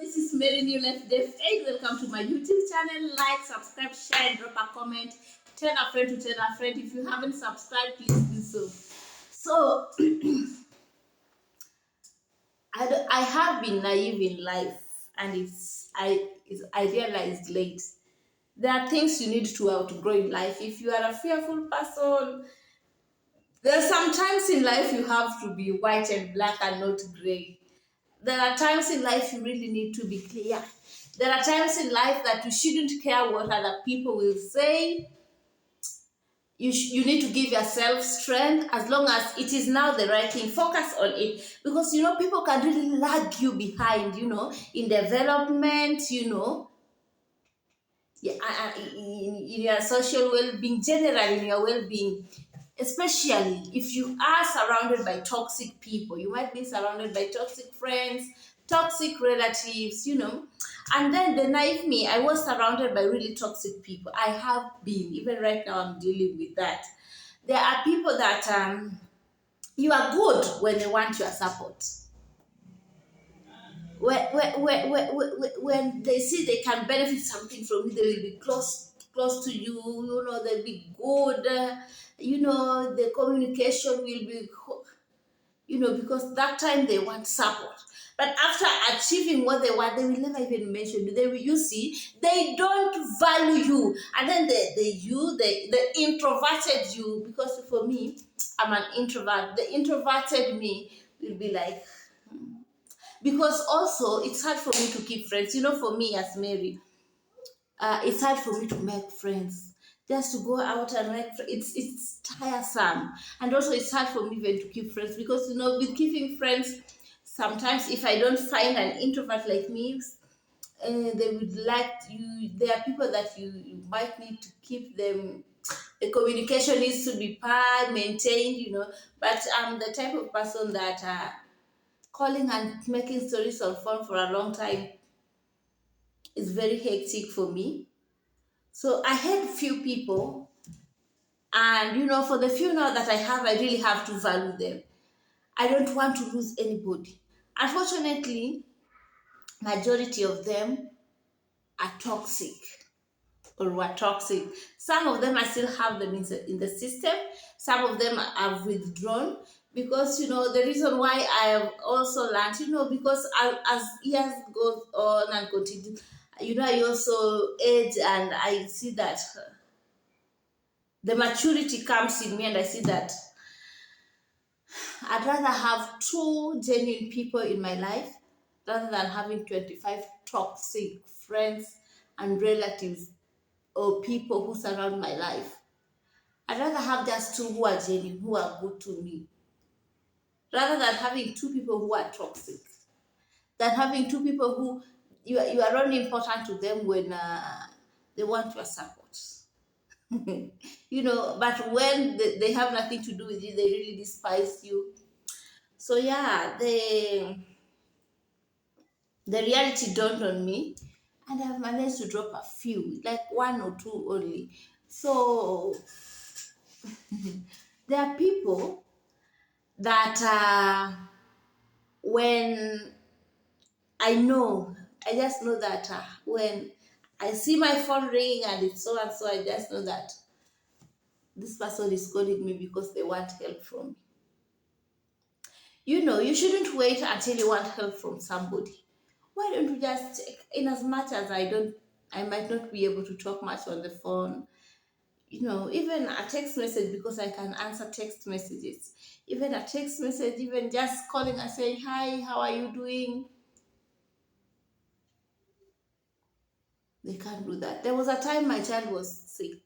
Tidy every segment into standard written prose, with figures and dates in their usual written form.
This is Mary New Life Dave 8. Welcome to my YouTube channel. Like, subscribe, share, and drop a comment. Tell a friend to tell a friend. If you haven't subscribed, please do so. So, I have been naive in life, and I realized late. There are things you need to outgrow in life. If you are a fearful person, there are some times in life you have to be white and black and not gray. There are times in life you really need to be clear. There are times in life that you shouldn't care what other people will say. You need to give yourself strength as long as it is now the right thing. Focus on it because people can really lag you behind, in development, yeah, in your social well-being, generally in your well-being, especially if you are surrounded by toxic people. You might be surrounded by toxic friends, toxic relatives, and then the naive me, I was surrounded by really toxic people. I have been, even right now I'm dealing with that. There are people that you are good when they want your support. When they see they can benefit something from you, they will be close to you. They'll be good. The communication will be, because that time they want support. But after achieving what they want, they will never even mention you. You see, they don't value you, and then the introverted you. Because for me, I'm an introvert. The introverted me will be like, because also it's hard for me to keep friends. For me as Mary, it's hard for me to make friends. Just to go out and make friends, it's tiresome, and also it's hard for me even to keep friends because with keeping friends, sometimes if I don't find an introvert like me, they would like you. There are people that you might need to keep them. The communication needs to be maintained, But I'm the type of person that calling and making stories on phone for a long time is very hectic for me. So I had few people, and for the few now that I have, I really have to value them. I don't want to lose anybody. Unfortunately, majority of them are toxic or were toxic. Some of them I still have them in the system. Some of them have withdrawn because the reason why I have also learned, because as years goes on and continue, I also age and I see that the maturity comes in me, and I see that I'd rather have two genuine people in my life rather than having 25 toxic friends and relatives or people who surround my life. I'd rather have just two who are genuine, who are good to me, rather than having two people who are toxic, than having two people who you are only important to them when they want your support. But when they have nothing to do with you, they really despise you. So yeah, the reality dawned on me, and I've managed to drop a few, like one or two only. So there are people that when I just know that when I see my phone ring and it's so and so, I just know that this person is calling me because they want help from me. You shouldn't wait until you want help from somebody. Why don't you just check? In as much as I might not be able to talk much on the phone, even a text message, because I can answer text messages. Even a text message, even just calling and saying, "Hi, how are you doing?" They can't do that. There was a time my child was sick,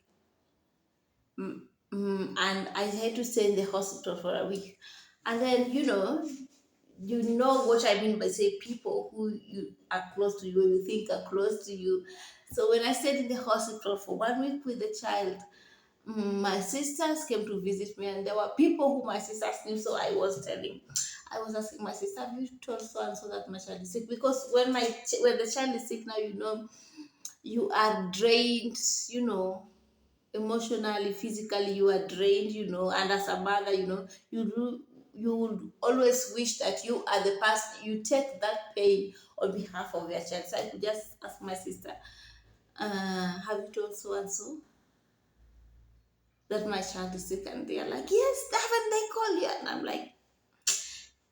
and I had to stay in the hospital for a week. And then, what I mean by say people who you are close to you, or you think are close to you. So when I stayed in the hospital for 1 week with the child, my sisters came to visit me, and there were people who my sisters knew. So I was asking my sister, "Have you told so and so that my child is sick?" Because when the child is sick now, you are drained, emotionally, physically, you are drained, and as a mother, you would always wish that you are the person, you take that pain on behalf of their child. So I could just ask my sister, have you told so and so that my child is sick? And they're like, yes, haven't they called you? And I'm like,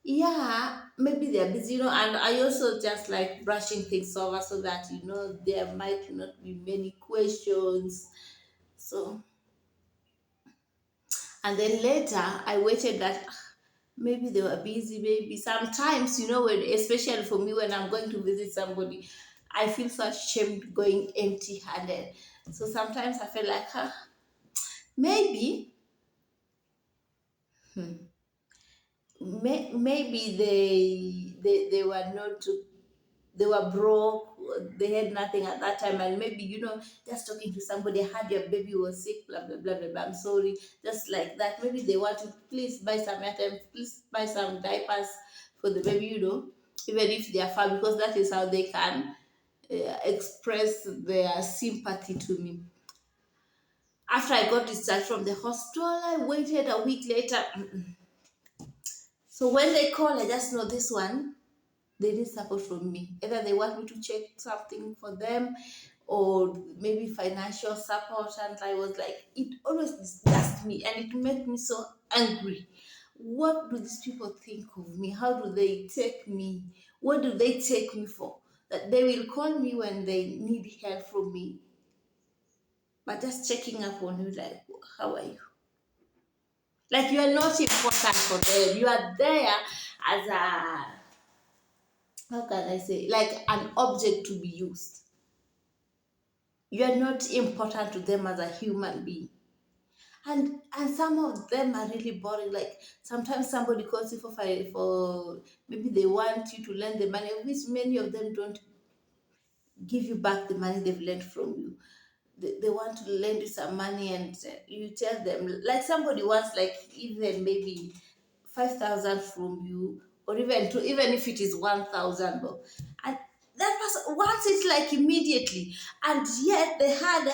yeah, maybe they're busy, and I also just like brushing things over so that, there might not be many questions. So, and then later I waited that maybe they were busy, maybe sometimes, when, especially for me, when I'm going to visit somebody, I feel so ashamed going empty handed. So sometimes I feel like, maybe, hmm, maybe they were not, they were broke, they had nothing at that time, and maybe, just talking to somebody, I heard your baby was sick, blah blah blah blah, blah. I'm sorry, just like that. Maybe they want to please buy some items, please buy some diapers for the baby, even if they are far, because that is how they can express their sympathy to me. After I got discharged from the hospital, I waited a week later. So when they call, I just know this one, they need support from me. Either they want me to check something for them, or maybe financial support. And I was like, it always disgusts me and it makes me so angry. What do these people think of me? How do they take me? What do they take me for? That they will call me when they need help from me, but just checking up on you, like, how are you? Like, you are not important for them. You are there as a, how can I say, like an object to be used. You are not important to them as a human being. And some of them are really boring. Like, sometimes somebody calls you for maybe they want you to lend the money, which many of them don't give you back the money they've lent from you. They want to lend you some money, and you tell them, like, somebody wants, like, even maybe 5,000 from you, or even if it is 1,000, and that person wants it like immediately, and yet they had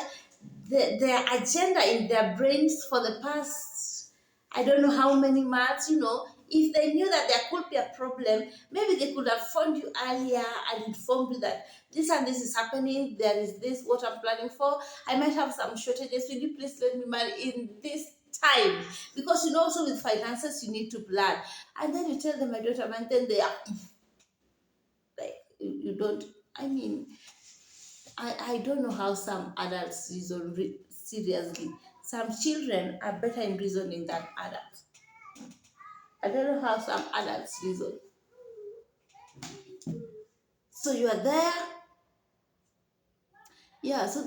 their agenda in their brains for the past, I don't know how many months. If they knew that there could be a problem, maybe they could have phoned you earlier and informed you that this and this is happening, there is this what I'm planning for, I might have some shortages, will you please let me marry in this time? Because, also with finances you need to plan. And then you tell them, I don't have, and then they are like, you don't, I mean, I don't know how some adults reason seriously. Some children are better in reasoning than adults. I don't know how some adults reason. So you are there, yeah. So